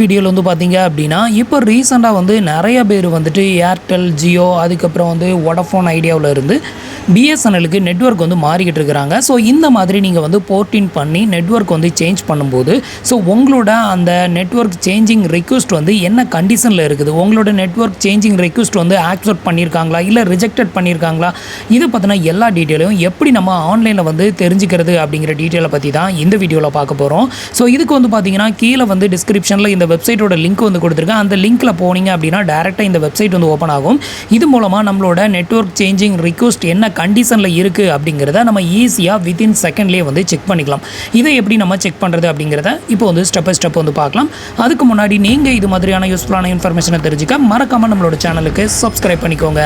வீடியோவில் வந்து பார்த்தீங்க அப்படின்னா இப்போ ரீசெண்டாக வந்து நிறைய பேர் வந்துட்டு ஏர்டெல் ஜியோ அதுக்கப்புறம் வந்து வோடஃபோன் ஐடியாவில் இருந்து பிஎஸ்என்எலுக்கு நெட்வொர்க் வந்து மாறிக்கிட்டு இருக்கிறாங்க. ஸோ இந்த மாதிரி நீங்கள் வந்து போர்ட்டின் பண்ணி நெட்வொர்க் வந்து சேஞ்ச் பண்ணும்போது ஸோ உங்களோட அந்த நெட்வொர்க் சேஞ்சிங் ரெக்வஸ்ட் வந்து என்ன கண்டிஷனில் இருக்குது, உங்களோட நெட்வொர்க் சேஞ்சிங் ரெக்வஸ்ட் வந்து ஆக்செப்ட் பண்ணியிருக்காங்களா இல்லை ரிஜெக்டட் பண்ணியிருக்காங்களா, இதை பற்றின எல்லா டீட்டெயிலையும் எப்படி நம்ம ஆன்லைனில் வந்து தெரிஞ்சுக்கிறது அப்படிங்கிற டீட்டெயிலை பற்றி தான் இந்த வீடியோவில் பார்க்க போகிறோம். ஸோ இதுக்கு வந்து பார்த்தீங்கன்னா கீழே வந்து டிஸ்கிரிப்ஷனில் இந்த வெப்சைட்டோட லிங்க் வந்து கொடுத்துருக்கேன். அந்த லிங்க்கில் போனீங்க அப்படின்னா டேரெக்டாக இந்த வெப்சைட் வந்து ஓப்பன் ஆகும். இது மூலமாக நம்மளோட நெட்வொர்க் சேஞ்சிங் ரிக்வஸ்ட் என்ன கண்டிஷனில் இருக்குது அப்படிங்கிறத நம்ம ஈஸியாக வித்தின் செகண்ட்லேயே வந்து செக் பண்ணிக்கலாம். இதை எப்படி நம்ம செக் பண்ணுறது அப்படிங்கிறத இப்போ வந்து ஸ்டெப் பை ஸ்டெப் வந்து பார்க்கலாம். அதுக்கு முன்னாடி நீங்கள் இது மாதிரியான யூஸ்ஃபுல்லான இன்ஃபர்மேஷனை தெரிஞ்சுக்க மறக்காமல் நம்மளோட சேனலுக்கு சப்ஸ்கிரைப் பண்ணிக்கோங்க.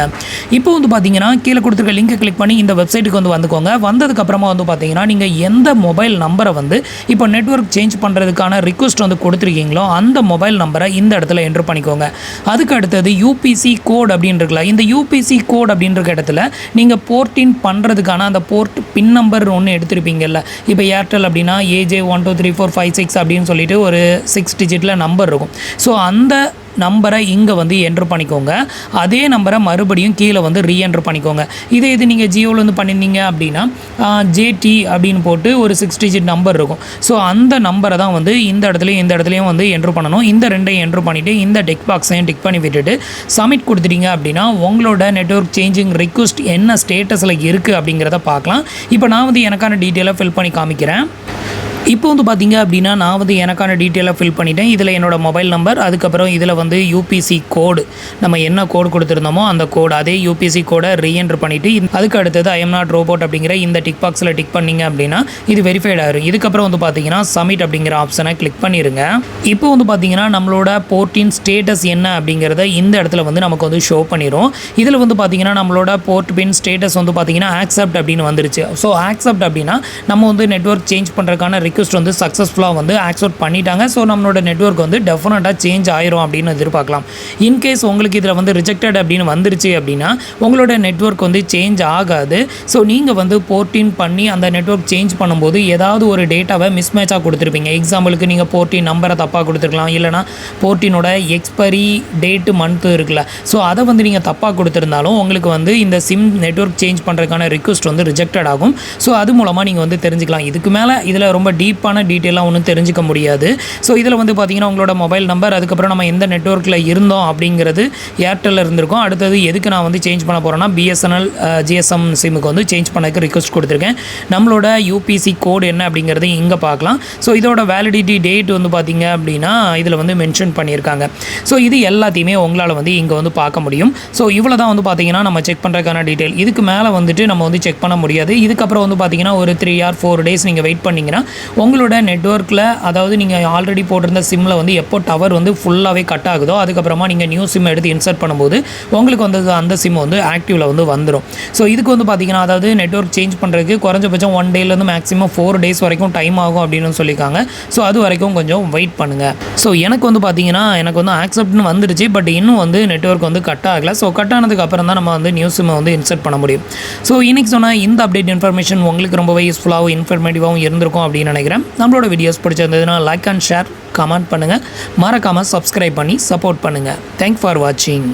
இப்போ வந்து பார்த்தீங்கன்னா கீழே கொடுத்துருக்க லிங்கை கிளிக் பண்ணி இந்த வெப்சைட்டுக்கு வந்து வந்துக்கோங்க. வந்ததுக்கப்புறமா வந்து பார்த்தீங்கன்னா நீங்கள் எந்த மொபைல் நம்பரை வந்து இப்போ நெட்வொர்க் சேஞ்ச் பண்ணுறதுக்கான ரிக்வஸ்ட் வந்து கொடுத்துருக்கீங்களோ அந்த மொபைல் நம்பரை இந்த இடத்துல என்ட்ரு பண்ணிக்கோங்க. அதுக்கு அடுத்தது யூபிசி கோட் அப்படின்னு இருக்குல்ல, இந்த யூபிசி கோட் அப்படின்ற இடத்துல நீங்கள் போர்ட்டின் பண்ணுறதுக்கான அந்த போர்ட் பின் நம்பர் ஒன்று எடுத்திருப்பீங்கல்ல. இப்போ ஏர்டெல் அப்படின்னா AJ123456 அப்படின்னு சொல்லிட்டு ஒரு 6 டிஜிட்டில் நம்பர் இருக்கும். ஸோ அந்த நம்பரை இங்கே வந்து என்ட்ரு பண்ணிக்கோங்க. அதே நம்பரை மறுபடியும் கீழே வந்து ரீஎன்ட்ரு பண்ணிக்கோங்க. இது நீங்கள் ஜியோவில் வந்து பண்ணியிருந்தீங்க அப்படின்னா JT அப்படின்னு போட்டு ஒரு 6 டிஜிட் நம்பர் இருக்கும். ஸோ அந்த நம்பரை தான் வந்து இந்த இடத்துலையும் வந்து என்ட்ரு பண்ணணும். இந்த ரெண்டையும் என்ட்ரு பண்ணிவிட்டு இந்த டெக் பாக்ஸையும் டிக் பண்ணி விட்டுட்டு சப்மிட் கொடுத்துட்டீங்க அப்படின்னா உங்களோட நெட்வொர்க் சேஞ்சிங் ரிக்வஸ்ட் என்ன ஸ்டேட்டஸில் இருக்குது அப்படிங்கிறத பார்க்கலாம். இப்போ நான் வந்து எனக்கான டீட்டெயிலாக ஃபில் பண்ணி காமிக்கிறேன். இப்போ வந்து பார்த்தீங்க அப்படின்னா நான் வந்து எனக்கான டீட்டெயிலாக ஃபில் பண்ணிட்டேன். இதில் என்னோடய மொபைல் நம்பர், அதுக்கப்புறம் இதில் வந்து யூபிசி கோடு, நம்ம என்ன கோடு கொடுத்துருந்தோமோ அந்த கோடு, அதே யூபிசி கோடை ரீஎன்ட்ரு பண்ணிவிட்டு அதுக்கு அடுத்தது ஐ எம் நாட் ரோபோட் அப்படிங்கிற இந்த டிக் பாக்ஸில் டிக் பண்ணிங்க அப்படின்னா இது வெரிஃபைட் ஆகிரும். இதுக்கப்புறம் வந்து பார்த்தீங்கன்னா சப்மிட் அப்படிங்கிற ஆப்ஷனை கிளிக் பண்ணிடுங்க. இப்போ வந்து பார்த்தீங்கன்னா நம்மளோட போர்ட்டின் ஸ்டேட்டஸ் என்ன அப்படிங்கிறத இந்த இடத்துல வந்து நமக்கு வந்து ஷோ பண்ணிடும். இதில் வந்து பார்த்தீங்கன்னா நம்மளோட போர்ட் பின் ஸ்டேட்டஸ் வந்து பார்த்தீங்கன்னா ஆக்செப்ட் அப்படின்னு வந்துருச்சு. ஸோ ஆக்செப்ட் அப்படின்னா நம்ம வந்து நெட்வொர்க் சேஞ்ச் பண்ணுறதுக்கான ரிக்வஸ்ட் வந்து சக்ஸஸ்ஃபுல்லாக வந்து ஆக்செப்ட் பண்ணிட்டாங்க. ஸோ நம்மளோட நெட்வொர்க் வந்து டெஃபினட்டாக சேஞ்ச் ஆயிரும் அப்படின்னு எதிர்பார்க்கலாம். இன்கேஸ் உங்களுக்கு இதில் வந்து ரிஜெக்டட் அப்படின்னு வந்துருச்சு அப்படின்னா உங்களோட நெட்வொர்க் வந்து சேஞ்ச் ஆகாது. ஸோ நீங்கள் வந்து போர்ட்டின் பண்ணி அந்த நெட்வொர்க் சேஞ்ச் பண்ணும்போது ஏதாவது ஒரு டேட்டாவை மிஸ்மேட்சாக கொடுத்துருப்பீங்க. எக்ஸாம்பிளுக்கு நீங்கள் போர்ட்டின் நம்பரை தப்பாக கொடுத்துருக்கலாம், இல்லைனா போர்ட்டினோட எக்ஸ்பைரி டேட்டு மந்த்து இருக்குல்ல, ஸோ அதை வந்து நீங்கள் தப்பாக கொடுத்துருந்தாலும் உங்களுக்கு வந்து இந்த சிம் நெட்வொர்க் சேஞ்ச் பண்ணுறதுக்கான ரிக்வஸ்ட் வந்து ரிஜெக்டட் ஆகும். ஸோ அது மூலமாக நீங்கள் வந்து தெரிஞ்சுக்கலாம். இதுக்கு மேலே இதில் ரொம்ப டீப்பான டீட்டெயிலாக ஒன்றும் தெரிஞ்சிக்க முடியாது. ஸோ இதில் வந்து பார்த்தீங்கன்னா உங்களோட மொபைல் நம்பர், அதுக்கப்புறம் நம்ம எந்த நெட்வொர்க்கில் இருந்தோம் அப்படிங்கிறது ஏர்டெல்லில் இருந்திருக்கும். அடுத்தது எதுக்கு நான் வந்து சேஞ்ச் பண்ண போகிறேன்னா BSNL GSM சிம்முக்கு வந்து சேஞ்ச் பண்ணதுக்கு ரிக்வஸ்ட் கொடுத்துருக்கேன். நம்மளோட யூபிசி கோடு என்ன அப்படிங்கிறது இங்கே பார்க்கலாம். ஸோ இதோட வேலிடிட்டி டேட் வந்து பார்த்தீங்க அப்படின்னா இதில் வந்து மென்ஷன் பண்ணியிருக்காங்க. ஸோ இது எல்லாத்தையுமே உங்களால் வந்து இங்கே வந்து பார்க்க முடியும். ஸோ இவ்வளோ தான் வந்து பார்த்தீங்கன்னா நம்ம செக் பண்ணுறதுக்கான டீட்டெயில். இதுக்கு மேலே வந்துட்டு நம்ம வந்து செக் பண்ண முடியாது. இதுக்கப்புறம் வந்து பார்த்தீங்கன்னா ஒரு 3 or 4 days நீங்கள் வெயிட் பண்ணிங்கன்னா உங்களோட நெட்வொர்க்கில், அதாவது நீங்கள் ஆல்ரெடி போட்டிருந்த சிம்மில் வந்து எப்போ டவர் வந்து ஃபுல்லாகவே கட் ஆகுதோ அதுக்கப்புறமா நீங்கள் நியூ சிம் எடுத்து இன்சர்ட் பண்ணும்போது உங்களுக்கு வந்து அந்த சிம் வந்து ஆக்டிவில் வந்து வந்துடும். ஸோ இதுக்கு வந்து பார்த்தீங்கன்னா அதாவது நெட்வொர்க் சேஞ்ச் பண்ணுறதுக்கு குறைஞ்சபட்சம் 1 டேலேருந்து மேக்ஸிமம் 4 days வரைக்கும் டைம் ஆகும் அப்படின்னு சொல்லியிருக்காங்க. ஸோ அது வரைக்கும் கொஞ்சம் வெயிட் பண்ணுங்கள். ஸோ எனக்கு வந்து பார்த்தீங்கன்னா எனக்கு வந்து ஆக்செப்ட்னு வந்துடுச்சு, பட் இன்னும் வந்து நெட்வொர்க் வந்து கட் ஆகலை. ஸோ கட் ஆனதுக்கு அப்புறம் தான் நம்ம வந்து நியூ சிம்மை வந்து இன்சர்ட் பண்ண முடியும். ஸோ இன்றைக்கி சொன்னால் இந்த அப்டேட் இன்ஃபர்மேஷன் உங்களுக்கு ரொம்பவே யூஸ்ஃபுல்லாகவும் இன்ஃபர்மேட்டிவாகவும் இருந்திருக்கும் அப்படின்னு நினைக்கிறேன். நம்மளோட வீடியோஸ் பிடிச்சிருந்ததுன்னா லைக் அண்ட் ஷேர், கமெண்ட் பண்ணுங்கள். மறக்காமல் சப்ஸ்கிரைப் பண்ணி சப்போர்ட் பண்ணுங்கள். தேங்க்ஸ் ஃபார் வாட்சிங்.